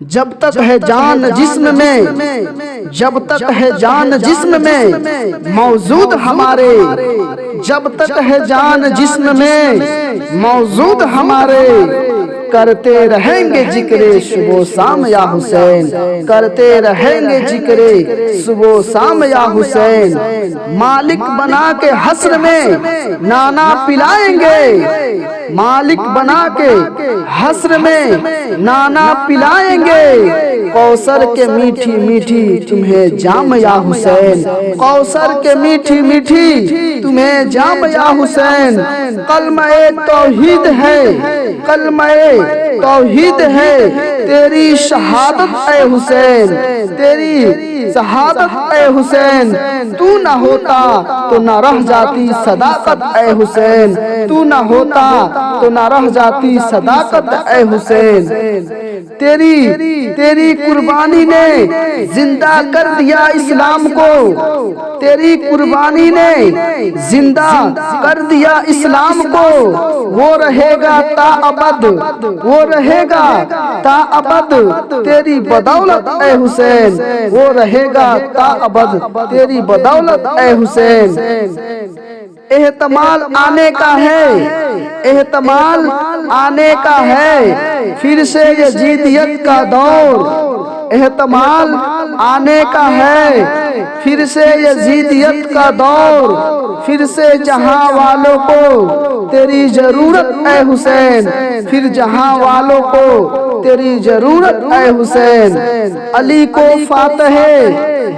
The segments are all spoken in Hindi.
जब तक है जान जिस्म में, जब तक है जान जिस्म में मौजूद हमारे, जब तक है जान जिस्म में मौजूद हमारे, करते रहेंगे जिक्रे सुबह शाम या हुसैन, करते रहेंगे जिक्रे सुबह शाम या हुसैन। मालिक बना के हस्र में नाना पिलाएंगे, मालिक बना के हस्र में नाना पिलाएंगे, कौसर के मीठी मीठी तुम्हें जाम या हुसैन, कौसर के मीठी मीठी तुम्हें जाम या हुसैन। कलमे तौहीद है, कलमे तौहीद है तेरी शहादत ए हुसैन, तेरी शहादत ए हुसैन। तू न होता तो न रह जाती सदाकत ए हुसैन, तू न होता तो न रह जाती सदाकत ए हुसैन। तेरी कुर्बानी ने जिंदा कर दिया इस्लाम को, तेरी कुर्बानी ने जिंदा कर दिया इस्लाम को। वो रहेगा ता अबद, वो रहेगा ता अबद तेरी बदौलत ए हुसैन, वो रहेगा ता अबद तेरी बदौलत ए हुसैन। एहतमाल आने का है, एहतमाल आने का है फिर से यजीदियत का दौर, एहतमाल आने का है फिर से यजीदियत का दौर। फिर से जहां वालों को तेरी जरूरत ए हुसैन, फिर जहां वालों को तेरी जरूरत ए हुसैन। अली को फातह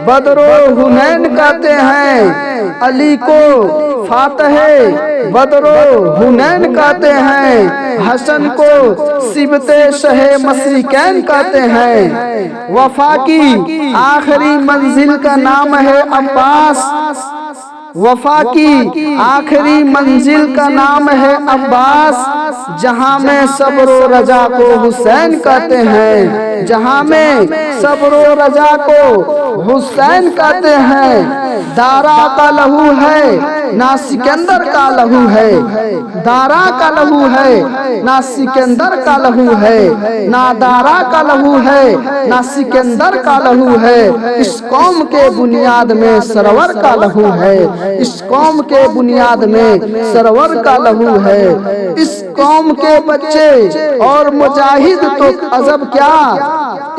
बदरो हुनैन कहते हैं, अली को फातह बदरो हुनैन कहते हैं। हसन को सिबते शहे मशरिकैन कहते हैं। वफा की आखिरी मंजिल का नाम है अब्बास, वफा की आखिरी मंजिल का नाम है अब्बास। जहां में सब्र रजा को हुसैन कहते हैं, जहां में सब्र रजा को हुसैन कहते हैं। दारा का लहू है ना सिकंदर का लहू है, दारा का लहू है ना सिकंदर का लहू है, ना दारा का लहू है ना सिकंदर का लहू है। इस कौम के बुनियाद में सरवर का लहू है, इस कौम के बुनियाद में सरवर का लहू है। इस कौम के बच्चे और मुजाहिद तो अजब क्या,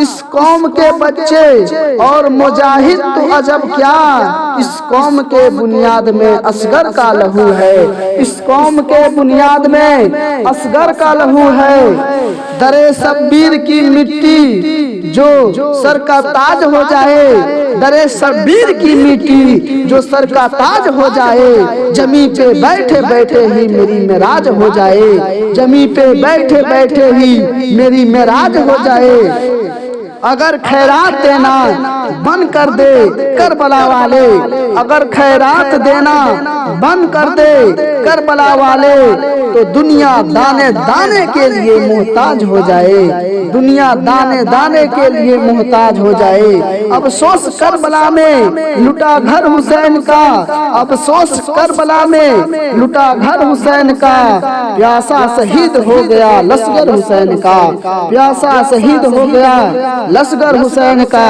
इस कौम के बच्चे और मुजाहिद तो अजब क्या। इस कौम के बुनियाद में असगर का लहू है, इस कौम के बुनियाद में असगर का लहू है। दरे शब्बीर की मिट्टी जो सर का ताज हो जाए, दरे शब्बीर की मिट्टी जो सर का ताज हो जाए। जमी पे बैठे बैठे ही मेरी मेराज हो जाए, जमी पे बैठे बैठे ही मेरी मेराज हो जाए। अगर खैरात देना बंद कर दे करबला वाले, अगर खैरात देना बंद कर दे करबला वाले, तो दुनिया दाने दाने के लिए मोहताज हो जाए, दुनिया दाने दाने के लिए मोहताज हो जाए। अफसोस करबला में लुटा घर हुसैन का, अफसोस करबला में लुटा घर हुसैन का। प्यासा शहीद हो गया लश्कर हुसैन का, प्यासा शहीद हो गया लश्कर हुसैन का।